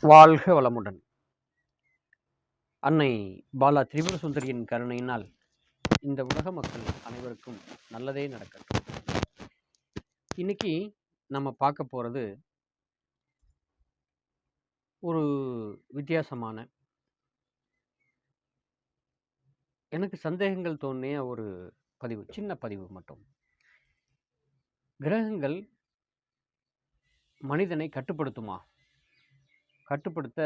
வாழ்க வளமுடன். அன்னை பாலா திரிபுர சுந்தரியின் கருணையினால் இந்த உலக மக்கள் அனைவருக்கும் நல்லதே நடக்கட்டும். இன்னைக்கு நம்ம பார்க்க போறது ஒரு வித்தியாசமான, எனக்கு சந்தேகங்கள் தோன்றிய ஒரு பதிவு, சின்ன பதிவு மட்டும். கிரகங்கள் மனிதனை கட்டுப்படுத்துமா, கட்டுப்படுத்த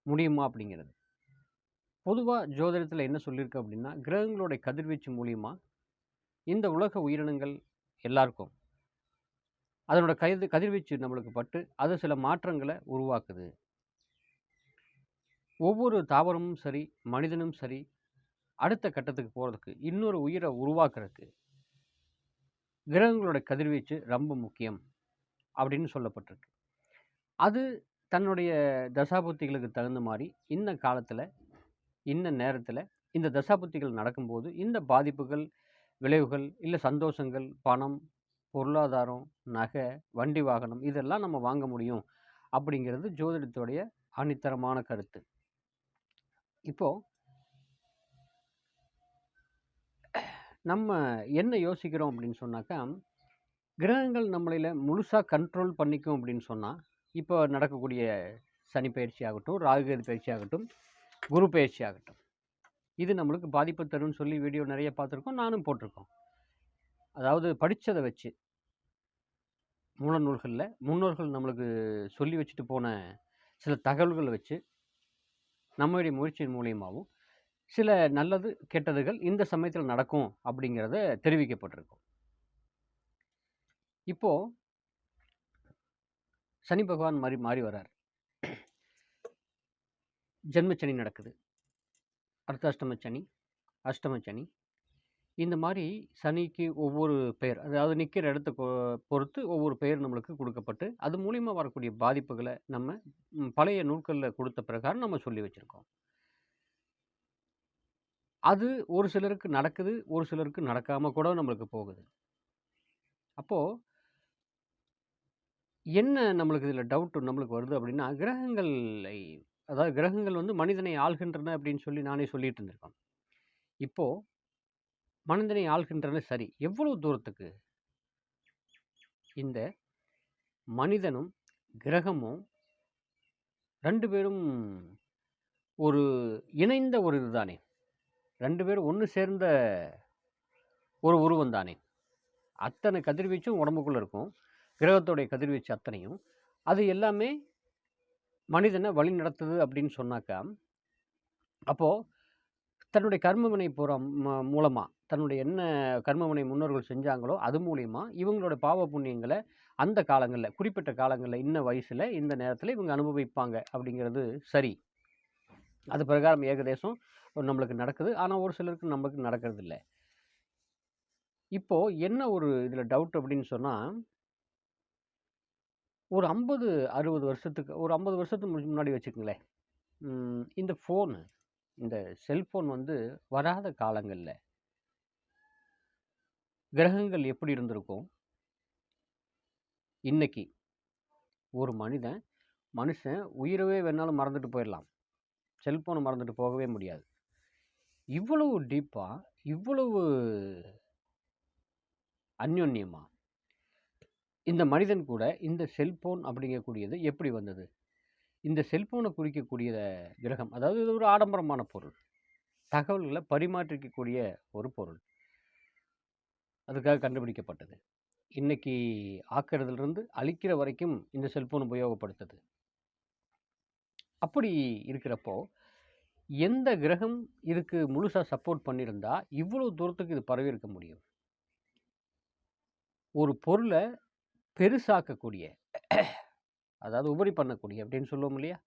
முடியுமா அப்படிங்கிறது. பொதுவாக ஜோதிடத்தில் என்ன சொல்லியிருக்கு அப்படின்னா, கிரகங்களுடைய கதிர்வீச்சு மூலியமா இந்த உலக உயிரினங்கள் எல்லாருக்கும் அதனோட கதிர்வீச்சு நம்மளுக்கு பட்டு அது சில மாற்றங்களை உருவாக்குது. ஒவ்வொரு தாவரமும் சரி, மனிதனும் சரி, அடுத்த கட்டத்துக்கு போகிறதுக்கு, இன்னொரு உயிரை உருவாக்குறதுக்கு கிரகங்களோட கதிர்வீச்சு ரொம்ப முக்கியம் அப்படின்னு சொல்லப்பட்டிருக்கு. அது தன்னுடைய தசாபுத்திகளுக்கு தகுந்த மாதிரி இன்ன காலத்தில், இன்ன நேரத்தில் இந்த தசாபுத்திகள் நடக்கும்போது இந்த பாதிப்புகள், விளைவுகள், இல்லை சந்தோஷங்கள், பணம், பொருளாதாரம், நகை, வண்டி வாகனம் இதெல்லாம் நம்ம வாங்க முடியும் அப்படிங்கிறது ஜோதிடத்துடைய ஆணித்தரமான கருத்து. இப்போ நம்ம என்ன யோசிக்கிறோம் அப்படின்னு சொன்னாக்கா, கிரகங்கள் நம்மளையில முழுசாக கண்ட்ரோல் பண்ணிக்கும் அப்படின்னு சொன்னால், இப்போ நடக்கக்கூடிய சனி பயிற்சி ஆகட்டும், ராகுகேது பயிற்சி ஆகட்டும், குரு பயிற்சி ஆகட்டும், இது நம்மளுக்கு பாதிப்பு தரும்னு சொல்லி வீடியோ நிறைய பார்த்துருக்கோம், நானும் போட்டிருக்கோம். அதாவது படித்ததை வச்சு, மூல நூல்களில் முன்னோர்கள் நம்மளுக்கு சொல்லி வச்சுட்டு போன சில தகவல்களை வச்சு, நம்மளுடைய முயற்சியின் மூலியமாகவும் சில நல்லது கெட்டதுகள் இந்த சமயத்தில் நடக்கும் அப்படிங்கிறத தெரிவிக்கப்பட்டிருக்கும். இப்போ சனி பகவான் மாறி வரார். ஜென்மச்சனி நடக்குது, அர்த்தாஷ்டம சனி, அஷ்டம சனி. இந்த மாதிரி சனிக்கு ஒவ்வொரு பெயர், அதாவது நிற்கிற இடத்த பொறுத்து ஒவ்வொரு பெயர் நம்மளுக்கு கொடுக்கப்பட்டு அது மூலிமா வரக்கூடிய பாதிப்புகளை நம்ம பழைய நூல்களில் கொடுத்த பிரகாரம் நம்ம சொல்லி வச்சுருக்கோம். அது ஒரு சிலருக்கு நடக்குது, ஒரு சிலருக்கு நடக்காமல் கூட நம்மளுக்கு போகுது. அப்போது என்ன நம்மளுக்கு இதில் டவுட் நம்மளுக்கு வருது அப்படின்னா, கிரகங்களை, அதாவது கிரகங்கள் வந்து மனிதனை ஆள்கின்றன அப்படின்னு சொல்லி நானே சொல்லிட்டு இருந்திருக்கேன். இப்போது மனிதனை ஆள்கின்றன சரி, எவ்வளவு தூரத்துக்கு இந்த மனிதனும் கிரகமும் ரெண்டு பேரும் ஒரு இணைந்த ஒரு இதுதானே, ரெண்டு பேரும் ஒன்று சேர்ந்த ஒரு உருவம் தானே. அத்தனை கதிர்வீச்சும் உடம்புக்குள்ளே இருக்கும், கிரகத்தோடைய கதிர்வீச்சு அத்தனையும், அது எல்லாமே மனிதனை வழி நடத்துது அப்படின்னு சொன்னாக்கா, அப்போது தன்னுடைய கர்மவினை மூலமாக, தன்னுடைய என்ன கர்மவினை முன்னோர்கள் செஞ்சாங்களோ அது மூலிமா இவங்களோட பாவ புண்ணியங்களை அந்த காலங்களில், குறிப்பிட்ட காலங்களில், இன்ன வயசில், இந்த நேரத்தில் இவங்க அனுபவிப்பாங்க அப்படிங்கிறது சரி. அது பிரகாரம் ஏகதேசம் நம்மளுக்கு நடக்குது. ஆனால் ஒரு சிலருக்கு நம்மளுக்கு நடக்கிறது இல்லை. இப்போது என்ன ஒரு இதில் டவுட் அப்படின்னு சொன்னால், ஒரு 50-60 வருஷத்துக்கு, ஒரு 50 வருஷத்துக்கு முன்னாடி வச்சுக்கோங்களேன், இந்த ஃபோனு, இந்த செல்ஃபோன் வந்து வராத காலங்களில் கிரகங்கள் எப்படி இருந்திருக்கும்? இன்னைக்கு ஒரு மனுஷன் உயிரவே வேணாலும் மறந்துட்டு போயிடலாம், செல்ஃபோனை மறந்துட்டு போகவே முடியாது. இவ்வளவு டீப்பாக, இவ்வளவு அந்யோன்யமா இந்த மனிதன் கூட இந்த செல்ஃபோன் அப்படிங்கக்கூடியது எப்படி வந்தது? இந்த செல்ஃபோனை குறிக்கக்கூடிய கிரகம், அதாவது இது ஒரு ஆடம்பரமான பொருள், தகவல்களை பரிமாற்றிக்கக்கூடிய ஒரு பொருள், அதுக்காக கண்டுபிடிக்கப்பட்டது. இன்னைக்கு ஆக்கிறதுலேருந்து அழிக்கிற வரைக்கும் இந்த செல்ஃபோன் உபயோகப்படுத்துது. அப்படி இருக்கிறப்போ எந்த கிரகம் இதுக்கு முழுசாக சப்போர்ட் பண்ணியிருந்தா இவ்வளோ தூரத்துக்கு இது பரவி இருக்க முடியும்? ஒரு பொருளை பெருசாக்கக்கூடிய, அதாவது உபரி பண்ணக்கூடிய அப்படின்னு சொல்லுவோம் இல்லையா,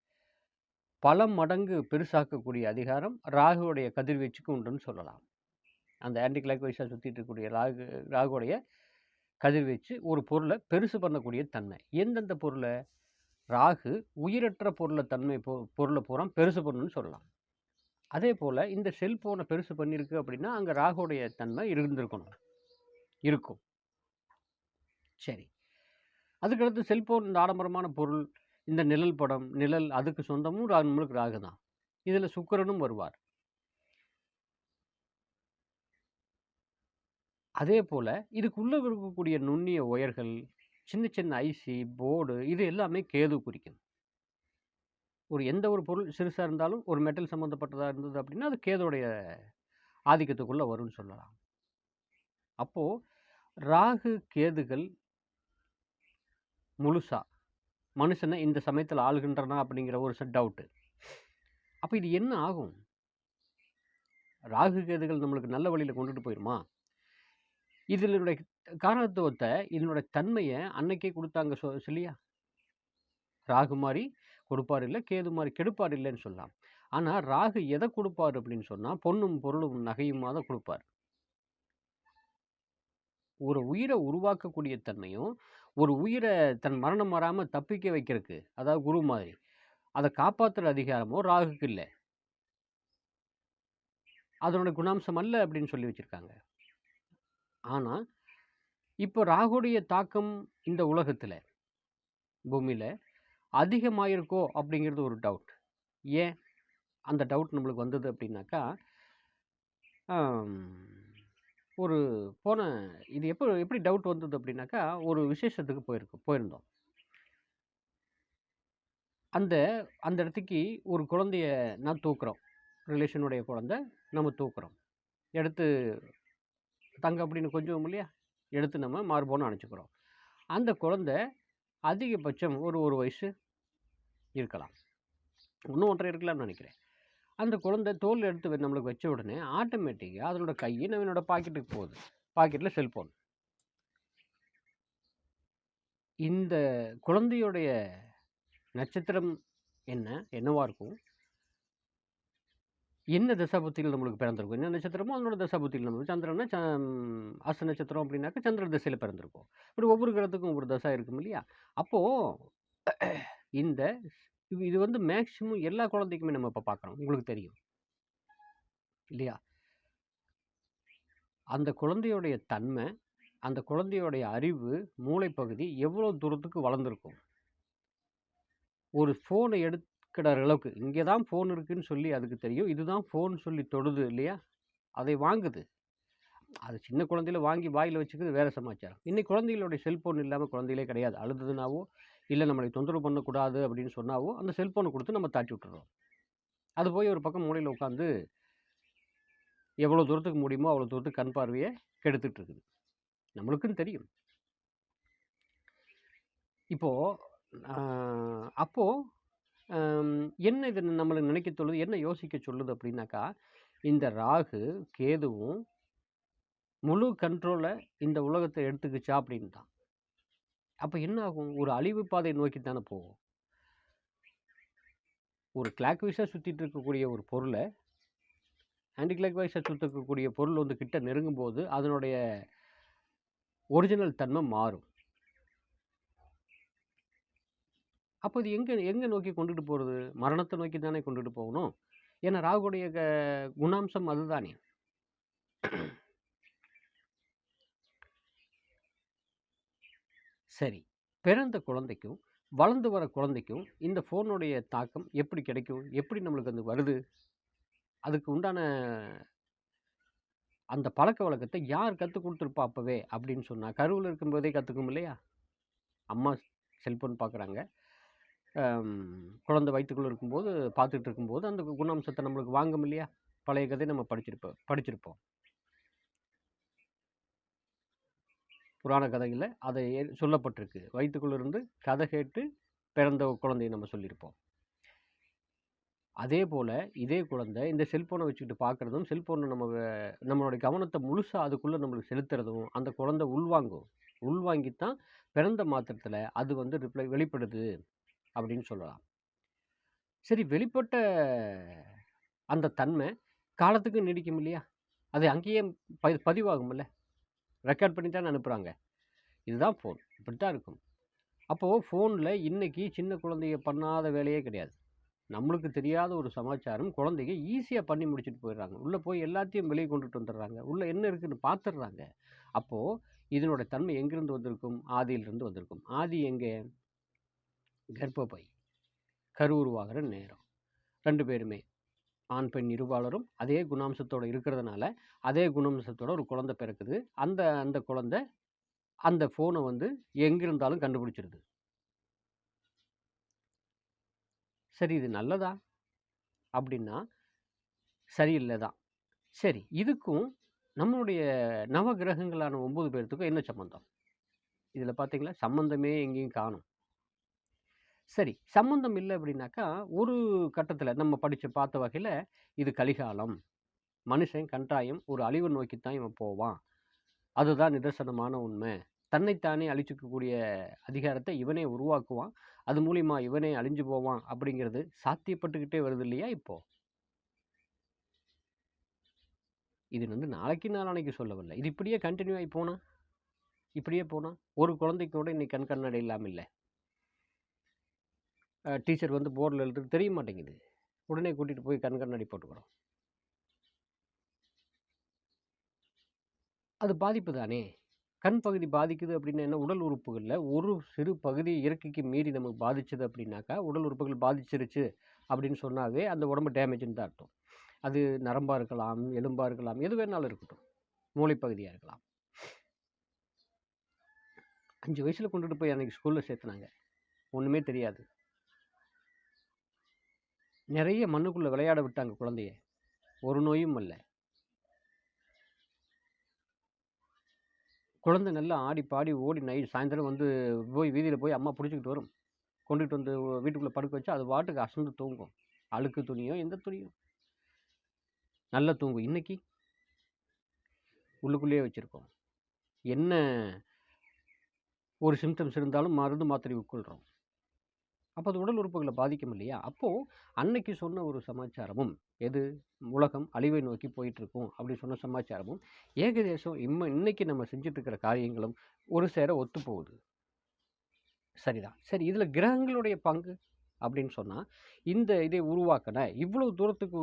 பல மடங்கு பெருசாக்கக்கூடிய அதிகாரம் ராகுவோடைய கதிர்வீச்சுக்கு உண்டுன்னு சொல்லலாம். அந்த ஆன்டி கிளாக் வைஸாக சுற்றிட்டு இருக்கக்கூடிய ராகுவோடைய கதிர்வீச்சு ஒரு பொருளை பெருசு பண்ணக்கூடிய தன்மை. எந்தெந்த பொருளை? ராகு உயிரற்ற பொருளை பூரா பெருசு பண்ணணும்னு சொல்லலாம். அதே போல் இந்த செல்ஃபோனை பெருசு பண்ணியிருக்கு அப்படின்னா அங்கே ராகுடைய தன்மை இருந்திருக்கணும், இருக்கும். சரி, அதுக்கடுத்து செல்ஃபோன் இந்த ஆடம்பரமான பொருள் இந்த நிழல் படம், நிழல் அதுக்கு சொந்தமும் நம்மளுக்கு ராகு தான். இதில் சுக்கிரனும் வருவார். அதே போல் இதுக்குள்ளே இருக்கக்கூடிய நுண்ணிய ஒயர்கள், சின்ன சின்ன ஐசி, போர்டு இது எல்லாமே கேது குறிக்கும். எந்த ஒரு பொருள் சிறுசாக இருந்தாலும் ஒரு மெட்டல் சம்மந்தப்பட்டதாக இருந்தது அப்படின்னா அது கேதுடைய ஆதிக்கத்துக்குள்ளே வரும்னு சொல்லலாம். அப்போது ராகு கேதுகள் முழுசா மனுஷனை இந்த சமயத்தில் ஆளுகின்றனா அப்படிங்கிற ஒரு டவுட்டு. அப்போ இது என்ன ஆகும்? ராகு கேதுகள் நம்மளுக்கு நல்ல வழியில் கொண்டுட்டு போயிருமா? இதனுடைய காரணத்துவத்தை, இதனுடைய தன்மையை அன்னைக்கே கொடுத்தாங்க சொல்லியா? ராகு மாதிரி கொடுப்பார் இல்லை, கேது மாதிரி கெடுப்பார் இல்லைன்னு சொல்லலாம். ஆனால் ராகு எதை கொடுப்பார் அப்படின்னு சொன்னால் பொன்னும் பொருளும் நகையுமா தான் கொடுப்பார். ஒரு உயிரை உருவாக்கக்கூடிய தன்மையும், ஒரு உயிரை தன் மரணம் வராமல் தப்பிக்க வைக்கிறதுக்கு, அதாவது குரு மாதிரி அதை காப்பாற்றுற அதிகாரமோ ராகுக்கு இல்லை. அதனோட குணாம்சம் அல்ல அப்படின்னு சொல்லி வச்சுருக்காங்க. ஆனால் இப்போ ராகுடைய தாக்கம் இந்த உலகத்தில், பூமியில் அதிகமாயிருக்கோ அப்படிங்கிறது ஒரு டவுட். ஏன் அந்த டவுட் நம்மளுக்கு வந்தது அப்படின்னாக்கா, ஒரு இது எப்படி டவுட் வந்தது அப்படின்னாக்கா, ஒரு விசேஷத்துக்கு போயிருந்தோம். அந்த இடத்துக்கு ஒரு குழந்தைய நான் தூக்குறோம். ரிலேஷனுடைய குழந்தை நம்ம தூக்குறோம். எடுத்து தங்க அப்படின்னு கொஞ்சம் இல்லையா, எடுத்து நம்ம மார்போன்னு அணைச்சிக்கிறோம். அந்த குழந்தை அதிகபட்சம் ஒரு வயசு இருக்கலாம், இன்னும் 1.5 இருக்கலாம்னு நினைக்கிறேன். அந்த குழந்தை தோல் எடுத்து நம்மளுக்கு வச்ச உடனே ஆட்டோமேட்டிக்காக அதனோட கையை என்னோட பாக்கெட்டுக்கு போகுது. பாக்கெட்டில் செல்ஃபோன். இந்த குழந்தையுடைய நட்சத்திரம் என்னவா இருக்கும்? என்ன தசாபுத்திகள் நம்மளுக்கு பிறந்திருக்கும்? என்ன நட்சத்திரமோ அதனோட தசாபுத்திகள் நம்மளுக்கு. சந்திரன்னா அஸ்த நட்சத்திரம் அப்படின்னாக்கா சந்திர திசையில் பிறந்திருக்கும். இப்படி ஒவ்வொரு கிரகத்துக்கும் ஒவ்வொரு தசா இருக்கும் இல்லையா? அப்போது இந்த இது மேக்சிமம் எல்லா குழந்தைக்குமே நம்ம இப்போ பார்க்குறோம், உங்களுக்கு தெரியும் இல்லையா? அந்த குழந்தையுடைய தன்மை, அந்த குழந்தையுடைய அறிவு, மூளைப்பகுதி எவ்வளோ தூரத்துக்கு வளர்ந்துருக்கும்? ஒரு ஃபோனை எடுக்கிற அளவுக்கு, இங்கே தான் ஃபோன் இருக்குதுன்னு சொல்லி அதுக்கு தெரியும். இதுதான் ஃபோன் சொல்லி தொடுது இல்லையா? அதை வாங்குது. அது சின்ன குழந்தையில வாங்கி வாயில் வச்சுக்கிறது வேறு சமாச்சாரம். இன்னைக்கு குழந்தைகளுடைய செல்ஃபோன் இல்லாமல் குழந்தைகளே கிடையாது. அழுதுனாவோ இல்லை நம்மளை தொந்தரவு பண்ணக்கூடாது அப்படின்னு சொன்னாவோ அந்த செல்ஃபோனை கொடுத்து நம்ம தாட்டி விட்டுறோம். அது போய் ஒரு பக்கம் மூலையில் உட்காந்து எவ்வளோ தூரத்துக்கு முடியுமோ அவ்வளோ தூரத்துக்கு கண் பார்வையை கெடுத்துட்டு இருக்குது. நம்மளுக்கும் தெரியும். அப்போது என்ன இது நம்மளை நினைக்க சொல்லுது, என்ன யோசிக்க சொல்லுது அப்படின்னாக்கா, இந்த ராகு கேதுவும் முழு கண்ட்ரோலை இந்த உலகத்தை எடுத்துக்கிச்சா அப்படின்னு தான். அப்போ என்ன ஆகும்? ஒரு அழிவு பாதை நோக்கி தானே போகும். ஒரு கிளாக் வைஸாக சுற்றிட்டு இருக்கக்கூடிய ஒரு பொருளை ஆன்டி கிளாக் வைஸாக சுற்றக்கூடிய பொருள் கிட்ட நெருங்கும் போது அதனுடைய ஒரிஜினல் தன்மை மாறும். அப்போ இது எங்கே நோக்கி கொண்டுட்டு போகிறது? மரணத்தை நோக்கி தானே கொண்டுட்டு போகணும். ஏன்னா ராகுடைய குணாம்சம் அதுதானே. சரி, பிறந்த குழந்தைக்கும் வளர்ந்து வர குழந்தைக்கும் இந்த ஃபோனுடைய தாக்கம் எப்படி கிடைக்கும்? எப்படி நம்மளுக்கு அது வருது? அதுக்கு உண்டான அந்த பழக்க வழக்கத்தை யார் கற்றுக் கொடுத்துருப்பா அப்போவே அப்படின்னு சொன்னால், கருவில் இருக்கும்போதே கற்றுக்கும் இல்லையா? அம்மா செல்ஃபோன் பார்க்குறாங்க, குழந்தை வயிற்றுக்குள்ளே இருக்கும்போது பார்த்துட்டு இருக்கும்போது அந்த குணாம்சத்தை நம்மளுக்கு வாங்கும் இல்லையா? பழைய கதை நம்ம படிச்சிருப்போம். புராண கதையில் அதை சொல்லப்பட்டிருக்கு. வயிற்றுக்குள்ளே இருந்து கதை கேட்டு பிறந்த குழந்தையை நம்ம சொல்லியிருப்போம். அதே போல் இதே குழந்தை இந்த செல்ஃபோனை வச்சுக்கிட்டு பார்க்குறதும், செல்ஃபோனை நம்மளுடைய கவனத்தை முழுசாக அதுக்குள்ளே நம்மளுக்கு செலுத்துறதும் அந்த குழந்தை உள்வாங்கித்தான் பிறந்த மாத்திரத்தில் அது வெளிப்படுது அப்படின்னு சொல்லலாம். சரி, வெளிப்பட்ட அந்த தன்மை காலத்துக்கு நீடிக்கும் இல்லையா? அது அங்கேயே பதிவாகும்ல, ரெக்கார்ட் பண்ணி தானே அனுப்புகிறாங்க. இதுதான் ஃபோன், இப்படித்தான் இருக்கும். அப்போது ஃபோனில் இன்றைக்கி சின்ன குழந்தைங்க பண்ணாத வேலையே கிடையாது. நம்மளுக்கு தெரியாத ஒரு சமாச்சாரம் குழந்தைங்க ஈஸியாக பண்ணி முடிச்சுட்டு போயிடுறாங்க. உள்ளே போய் எல்லாத்தையும் வெளியே கொண்டுட்டு வந்துடுறாங்க. உள்ளே என்ன இருக்குதுன்னு பார்த்துடுறாங்க. அப்போது இதனோட தன்மை எங்கேருந்து வந்திருக்கும்? ஆதியிலிருந்து வந்திருக்கும். ஆதி எங்கே? கர்ப்பப்பை. கரு உருவாகிற நேரம். 2 பேருமே ஆண், பெண் இருபாலரும் அதே குணாம்சத்தோட இருக்கிறதுனால, அதே குணாம்சத்தோட ஒரு குழந்தை பிறக்குது. அந்த அந்த குழந்தை அந்த ஃபோனை வந்து எங்க இருந்தாலும் கண்டுபிடிச்சிருது. சரி, இது நல்லதா? அப்படின்னா, சரியில்ல தான். சரி, இதுக்கும் நம்மளுடைய நவகிரகங்களான 9 பேர்த்துக்கும் என்ன சம்மந்தம்? இதில பார்த்தீங்களா, சம்மந்தமே எங்கேயும் காணோம். சரி, சம்மந்தம் இல்ல அப்படின்னாக்கா, ஒரு கட்டத்தில நம்ம பார்த்த வகையில, இது கலிகாலம். மனுஷன் கட்டாயம் ஒரு அழிவு நோக்கித்தான் இவன் போவான். அதுதான் நிதர்சனமான உண்மை. தன்னைத்தானே அழிச்சுக்கக்கூடிய அதிகாரத்தை இவனே உருவாக்குவான். அது மூலியமா இவனே அழிஞ்சு போவான் அப்படிங்கிறது சாத்தியப்பட்டுக்கிட்டே வருது இல்லையா இப்போ? இது வந்து நாளைக்கு நாளான்னைக்கு சொல்லவில்லை. இது இப்படியே கன்டின்யூ ஆயி போனா? இப்படியே போனா? ஒரு குழந்தைக்கு கூட இன்னைக்கு கண் கண்ணாடி இல்லாம இல்ல. டீச்சர் வந்து போர்ட்ல எழுதுறது தெரிய மாட்டேங்குது. உடனே கூட்டிட்டு போய் கண் கண்ணாடி போட்டுக்கிறோம். அது பாதிப்பு தானே! கண் பகுதி பாதிக்குது அப்படின்னா என்ன? உடல் உறுப்புகள்ல ஒரு சிறு பகுதி இயற்கைக்கு மீறி நமக்கு பாதிச்சது அப்படின்னாக்கா, உடல் உறுப்புகள் பாதிச்சிருச்சு அப்படின்னு சொன்னாவே, அந்த உடம்பு டேமேஜ்ன்னு தான் அர்த்தம். அது நரம்பா இருக்கலாம், எலும்பா இருக்கலாம், எது வேணாலும் இருக்கட்டும். மூளைப்பகுதியா இருக்கலாம். 5 வயசுல கொண்டுட்டு போய் அன்னைக்கு ஸ்கூல்ல சேர்த்துனாங்க. ஒண்ணுமே தெரியாது. நெறைய மண்ணுக்குள்ள விளையாட விட்டாங்க குழந்தைய. ஒரு நோயும் இல்ல. குழந்தை நல்லா ஆடி, பாடி, ஓடி சாயந்தரம் வந்து போய் வீதியில போய் அம்மா புடிச்சுக்கிட்டு வரும். கொண்டுட்டு வந்து வீட்டுக்குள்ள படுக்க வச்சா, அது பாட்டுக்கு அசந்து தூங்கும். அழுக்கு துணியோ, எந்த துணியோ நல்லா தூங்கும். இன்னைக்கு உள்ளுக்குள்ளேயே வச்சிருக்கோம். என்ன ஒரு சிம்ப்டம்ஸ் இருந்தாலும் மருந்து, மாத்திரை உட்கொள்றோம். அப்ப அது உடல் உறுப்புகள பாதிக்கும் இல்லையா? அப்போ அன்னைக்கு சொன்ன ஒரு சமாச்சாரமும், எது? உலகம் அழிவை நோக்கி போயிட்டுருக்கும் அப்படின்னு சொன்ன சமாச்சாரமும், ஏகதேசம் இன்னைக்கு நம்ம செஞ்சுட்டு இருக்கிற காரியங்களும் ஒரு சேர ஒத்துப்போகுது. சரிதான். சரி, இதுல கிரகங்களுடைய பங்கு அப்படின்னு சொன்னா, இந்த இதை உருவாக்குன இவ்வளவு தூரத்துக்கு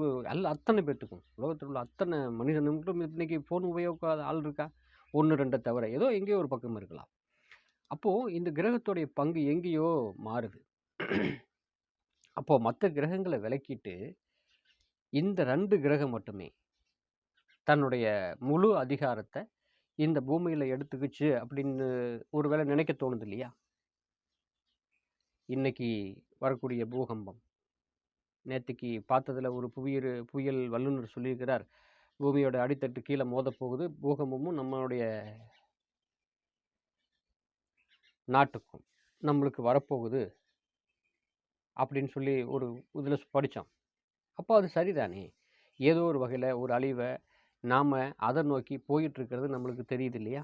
அத்தனை பேத்துக்கும், உலகத்தில் உள்ள அத்தனை மனிதனுக்கும் இன்னைக்கு ஃபோன் உபயோகிக்காத ஆள் இருக்கா? 1, 2 தவிர. ஏதோ எங்கேயோ ஒரு பக்கம் இருக்கலாம். அப்போ இந்த கிரகத்துடைய பங்கு எங்கேயோ மாறுது. அப்போ மத்த கிரகங்கள விலக்கிட்டு, இந்த 2 கிரகம் மட்டுமே தன்னுடைய முழு அதிகாரத்த இந்த பூமியில எடுத்துக்கிச்சு அப்படின்னு ஒரு வேளை நினைக்க தோணுது இல்லையா? இன்னைக்கு வரக்கூடிய பூகம்பம். நேத்தைக்கு பார்த்ததுல ஒரு புவியியல் வல்லுநர் சொல்லியிருக்கிறார். பூமியோட அடித்தட்டு கீழ மோதப்போகுது. பூகம்பமும் நம்மளுடைய நாட்டுக்கும் நம்மளுக்கு வரப்போகுது. அப்படின்னு சொல்லி ஒரு இதுல படிச்சோம். அப்போ அது சரிதானே! ஏதோ ஒரு வகையில ஒரு அழிவ நாம அத நோக்கி போயிட்டு இருக்கிறது நம்மளுக்கு தெரியுது இல்லையா?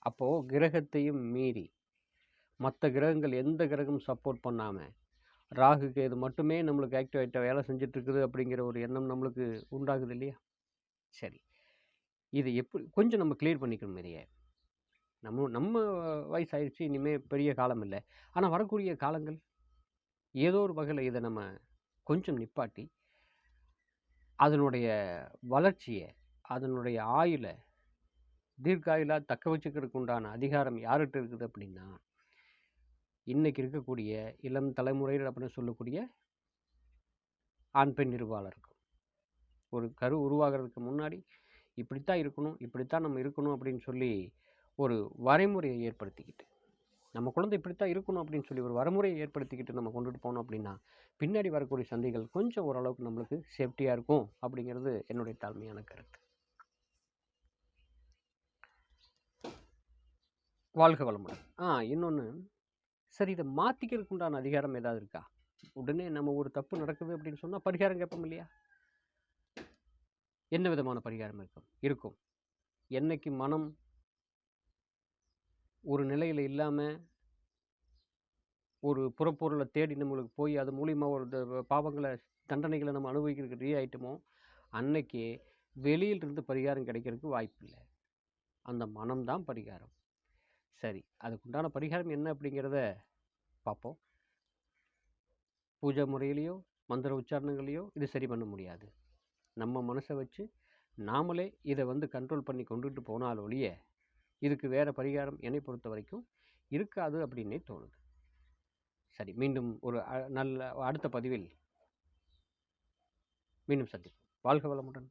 அப்போ கிரகத்தையும் மீறி மத்த கிரகங்கள் எந்த கிரகமும் சப்போர்ட் பண்ணாம, ராகு, கேது மட்டுமே நம்மளுக்கு ஆக்டிவேட்டா வேலை செஞ்சுட்டு இருக்குது அப்படிங்கிற ஒரு எண்ணம் நம்மளுக்கு உண்டாகுது இல்லையா? சரி. இது கொஞ்சம் நம்ம கிளியர் பண்ணிக்கணும் இதைய. நம்ம நம்ம வயசாயிருச்சு. இனிமே பெரிய காலம் இல்ல. ஆனா வரக்கூடிய காலங்கள், ஏதோ ஒரு வகையில இத நம்ம கொஞ்சம் நிப்பாட்டி, அதனுடைய வளர்ச்சிய, அதனுடைய ஆயுள தீர்க்காயுளா தக்க வச்சுக்கிறதுக்கு உண்டான அதிகாரம் யார்கிட்ட இருக்குது அப்படின்னா, இன்னைக்கு இருக்கக்கூடிய இளம் தலைமுறையினர் அப்படின்னு சொல்லக்கூடிய ஆண், பெண் இருபாலருக்கும். ஒரு கரு உருவாகுறதுக்கு முன்னாடி இப்படித்தான் இருக்கணும், இப்படித்தான் நம்ம இருக்கணும் அப்படின்னு சொல்லி ஒரு வரைமுறையை ஏற்படுத்திக்கிட்டு, நம்ம குழந்தை இப்படித்தான் இருக்கணும் அப்படின்னு சொல்லி ஒரு வரைமுறையை ஏற்படுத்திக்கிட்டு நம்ம கொண்டுட்டு போனோம் அப்படின்னா, பின்னாடி வரக்கூடிய சந்தைகள் கொஞ்சம் ஓரளவுக்கு நம்மளுக்கு சேஃப்டியா இருக்கும் அப்படிங்கிறது என்னுடைய தாழ்மையான கருத்து. வாழ்க வளமுடன். இன்னொன்னு, சரி, இத மாத்திக்கிறதுக்கு உண்டான அதிகாரம் ஏதாவது இருக்கா? உடனே நம்ம ஒரு தப்பு நடக்குது அப்படின்னு சொன்னா பரிகாரம் கேட்போம் இல்லையா? என்ன விதமான பரிகாரம் இருக்கும்? என்னைக்கு மனம் ஒரு நிலையில இல்லாம, ஒரு புறப்பொருள தேடி நம்மளுக்கு போய் அது மூலியமா ஒரு பாவங்கள, தண்டனைகள நம்ம அனுபவிக்கிறதுக்கு ரெடி ஆயிட்டோமோ, அன்னைக்கே வெளியிலிருந்து பரிகாரம் கிடைக்கிறதுக்கு வாய்ப்பில்ல. அந்த மனம் தான் பரிகாரம். சரி, அதுக்குண்டான பரிகாரம் என்ன அப்படிங்கிறத பார்ப்போம். பூஜை முறையிலயோ, மந்திர உச்சாரணங்களையோ இது சரி பண்ண முடியாது. நம்ம மனச வச்சு நாமளே இத வந்து கண்ட்ரோல் பண்ணி கொண்டுட்டு போனால் ஒழிய, இதுக்கு வேற பரிகாரம் என்னை பொறுத்தவரைக்கும் இருக்காது அப்படின்னே தோணுது. சரி, மீண்டும் ஒரு நல்ல அடுத்த பதிவில் மீண்டும் சந்திப்போம். வாழ்க வளமுடன்.